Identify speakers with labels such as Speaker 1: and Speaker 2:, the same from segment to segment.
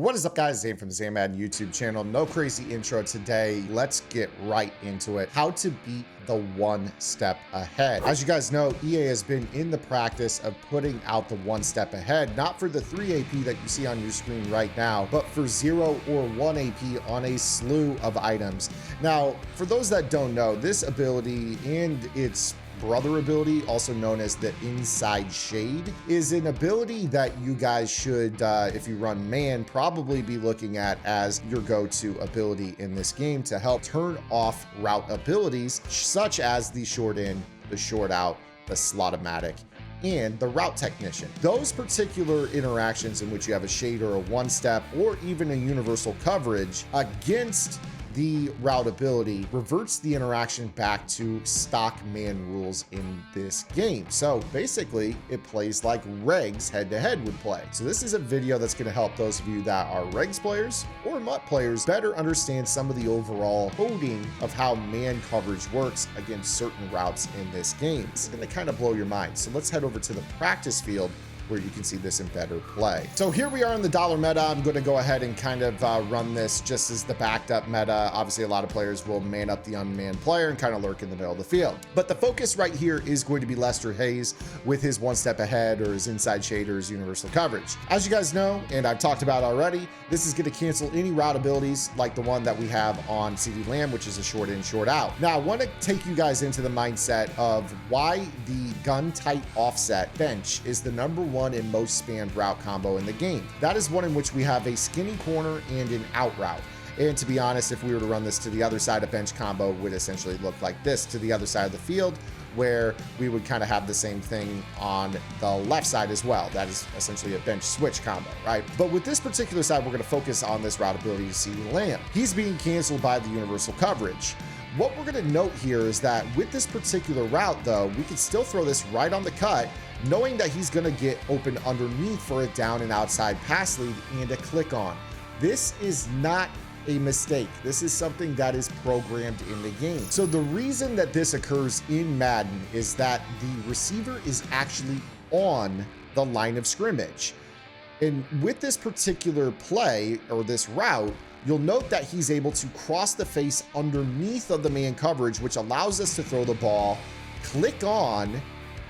Speaker 1: What is up, guys? Zane from the Madden YouTube channel. No crazy intro today. Let's get right into it. How to beat the one step ahead. As you guys know, EA has been in the practice of putting out the one step ahead, not for the 3 AP that you see on your screen right now, but for 0 or 1 AP on a slew of items. Now, for those that don't know, this ability and its brother ability, also known as the inside shade, is an ability that you guys should, if you run man, probably be looking at as your go-to ability in this game to help turn off route abilities such as the short in, the short out, the slot-o-matic, and the route technician. Those particular interactions in which you have a shade or a one step or even a universal coverage against the route ability reverts the interaction back to stock man rules in this game. So basically it plays like regs head-to-head would play. So this is a video that's going to help those of you that are regs players or MUT players better understand some of the overall coding of how man coverage works against certain routes in this game. It's going to kind of blow your mind. So let's head over to the practice field where you can see this in better play. So here we are in the dollar meta. I'm going to go ahead and kind of run this just as the backed up meta. Obviously, a lot of players will man up the unmanned player and kind of lurk in the middle of the field. But the focus right here is going to be Lester Hayes with his one step ahead or his inside shade or his universal coverage. As you guys know, and I've talked about already, this is going to cancel any route abilities like the one that we have on CD Lamb, which is a short in, short out. Now, I want to take you guys into the mindset of why the gun tight offset bench is the #1 and most spammed route combo in the game. That is one in which we have a skinny corner and an out route. And to be honest, if we were to run this to the other side, a bench combo would essentially look like this to the other side of the field, where we would kind of have the same thing on the left side as well. That is essentially a bench switch combo, right? But with this particular side, we're going to focus on this route ability to CD Lamb. He's being canceled by the universal coverage. What we're going to note here is that with this particular route, though, we can still throw this right on the cut, knowing that he's going to get open underneath for a down and outside pass lead and a click on. This is not a mistake. This is something that is programmed in the game. So the reason that this occurs in Madden is that the receiver is actually on the line of scrimmage. And with this particular play or this route, you'll note that he's able to cross the face underneath of the man coverage, which allows us to throw the ball, click on,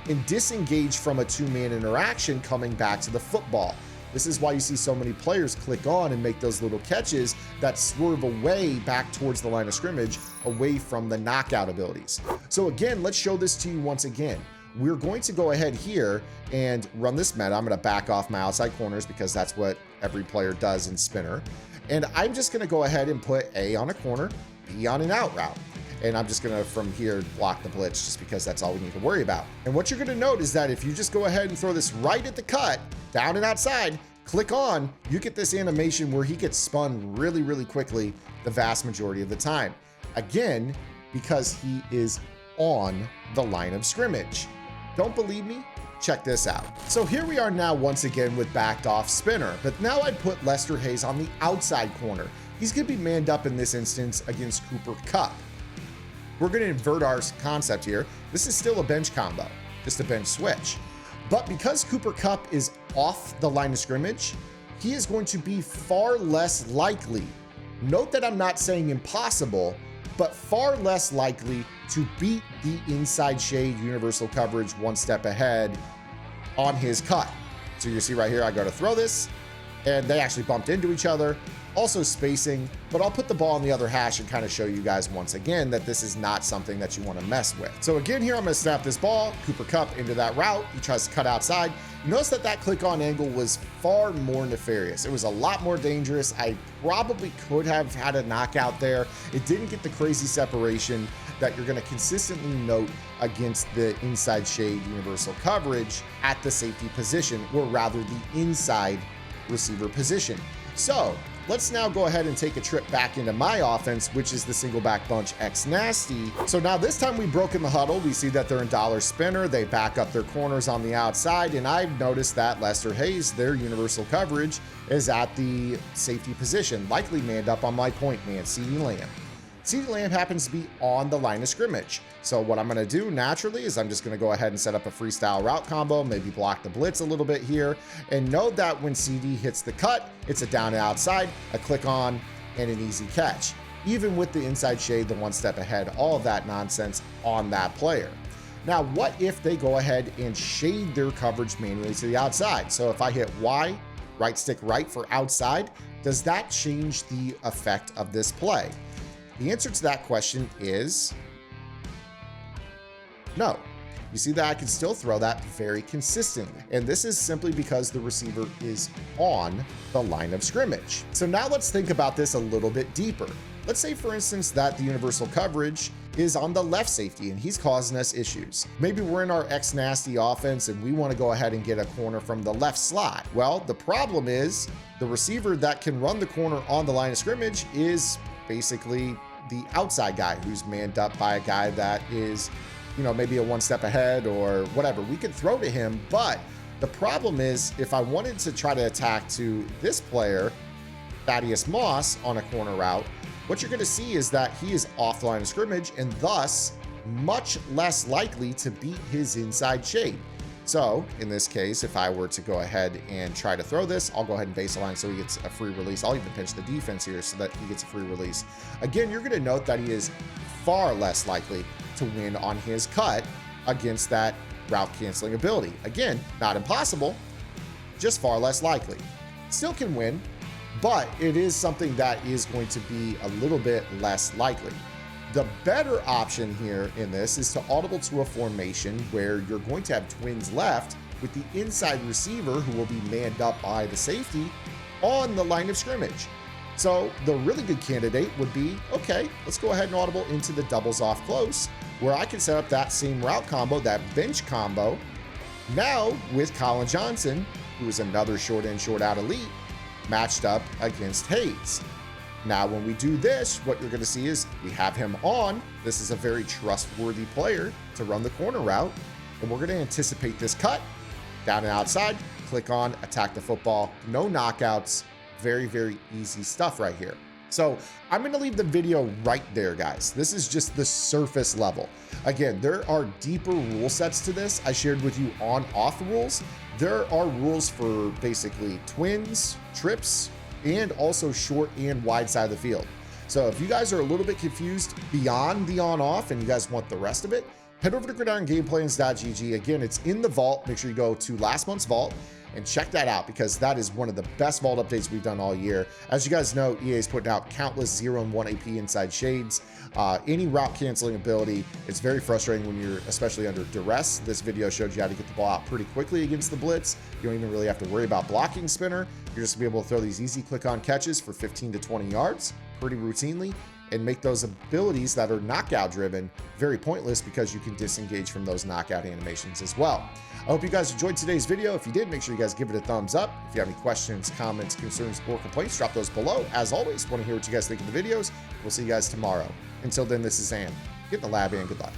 Speaker 1: and disengage from a two-man interaction coming back to the football. This is why you see so many players click on and make those little catches that swerve away back towards the line of scrimmage, away from the knockout abilities. So again, let's show this to you once again. We're going to go ahead here and run this meta. I'm going to back off my outside corners because that's what every player does in Spinner. And I'm just going to go ahead and put A on a corner, B on an out route. And I'm just going to, from here, block the blitz just because that's all we need to worry about. And what you're going to note is that if you just go ahead and throw this right at the cut, down and outside, click on, you get this animation where he gets spun really, really quickly the vast majority of the time. Again, because he is on the line of scrimmage. Don't believe me? Check this out. So here we are now once again with backed off Spinner, but now I put Lester Hayes on the outside corner. He's going to be manned up in this instance against Cooper Kupp. We're going to invert our concept here. This is still a bench combo, just a bench switch. But because Cooper Kupp is off the line of scrimmage, he is going to be far less likely. Note that I'm not saying impossible, but far less likely to beat the inside shade universal coverage one step ahead on his cut. So you see right here, I go to throw this, and they actually bumped into each other. Also spacing, but I'll put the ball on the other hash and kind of show you guys once again that this is not something that you want to mess with. So again, here I'm going to snap this ball, Cooper Kupp into that route. He tries to cut outside. Notice that that click on angle was far more nefarious. It was a lot more dangerous. I probably could have had a knockout there. It didn't get the crazy separation that you're going to consistently note against the inside shade universal coverage at the safety position, or rather the inside receiver position. So let's now go ahead and take a trip back into my offense, which is the single back bunch X Nasty. So now this time we've broken the huddle. We see that they're in dollar Spinner. They back up their corners on the outside. And I've noticed that Lester Hayes, their universal coverage, is at the safety position, likely manned up on my point man, CD Lamb. CeeDee Lamb happens to be on the line of scrimmage. So what I'm going to do naturally is I'm just going to go ahead and set up a freestyle route combo, maybe block the blitz a little bit here, and know that when CD hits the cut, it's a down and outside, a click on, and an easy catch. Even with the inside shade, the one step ahead, all of that nonsense on that player. Now, what if they go ahead and shade their coverage manually to the outside? So if I hit Y, right stick right for outside, does that change the effect of this play? The answer to that question is no. You see that I can still throw that very consistently. And this is simply because the receiver is on the line of scrimmage. So now let's think about this a little bit deeper. Let's say, for instance, that the universal coverage is on the left safety and he's causing us issues. Maybe we're in our X nasty offense and we want to go ahead and get a corner from the left slot. Well, the problem is the receiver that can run the corner on the line of scrimmage is basically the outside guy who's manned up by a guy that is, you know, maybe a one step ahead or whatever. We could throw to him, but the problem is if I wanted to try to attack to this player, Thaddeus Moss, on a corner route, what you're going to see is that he is off the line of scrimmage and thus much less likely to beat his inside shade. So in this case, if I were to go ahead and try to throw this, I'll go ahead and baseline so he gets a free release. I'll even pinch the defense here so that he gets a free release. Again, you're going to note that he is far less likely to win on his cut against that route canceling ability. Again, not impossible, just far less likely. Still can win, but it is something that is going to be a little bit less likely. The better option here in this is to audible to a formation where you're going to have twins left with the inside receiver who will be manned up by the safety on the line of scrimmage. So the really good candidate would be, okay, let's go ahead and audible into the doubles off close where I can set up that same route combo, that bench combo, now with Colin Johnson, who is another short in, short out elite, matched up against Hayes. Now, when we do this, what you're going to see is we have him on. This is a very trustworthy player to run the corner route. And we're going to anticipate this cut, down and outside, click on, attack the football, no knockouts. Very, very easy stuff right here. So I'm going to leave the video right there, guys. This is just the surface level. Again, there are deeper rule sets to this. I shared with you on-off rules. There are rules for basically twins, trips, and also short and wide side of the field. So if you guys are a little bit confused beyond the on-off and you guys want the rest of it, head over to gridirongameplans.gg. Again, it's in the vault. Make sure you go to last month's vault and check that out because that is one of the best vault updates we've done all year. As you guys know, EA is putting out countless 0 and 1 AP inside shades. Any route canceling ability, it's very frustrating when you're especially under duress. This video showed you how to get the ball out pretty quickly against the blitz. You don't even really have to worry about blocking spinner. You're just gonna be able to throw these easy click-on catches for 15 to 20 yards pretty routinely and make those abilities that are knockout driven very pointless because you can disengage from those knockout animations as well. I hope you guys enjoyed today's video. If you did, make sure you guys give it a thumbs up. If you have any questions, comments, concerns, or complaints, drop those below. As always, want to hear what you guys think of the videos. We'll see you guys tomorrow. Until then, this is Sam. Get in the lab and good luck.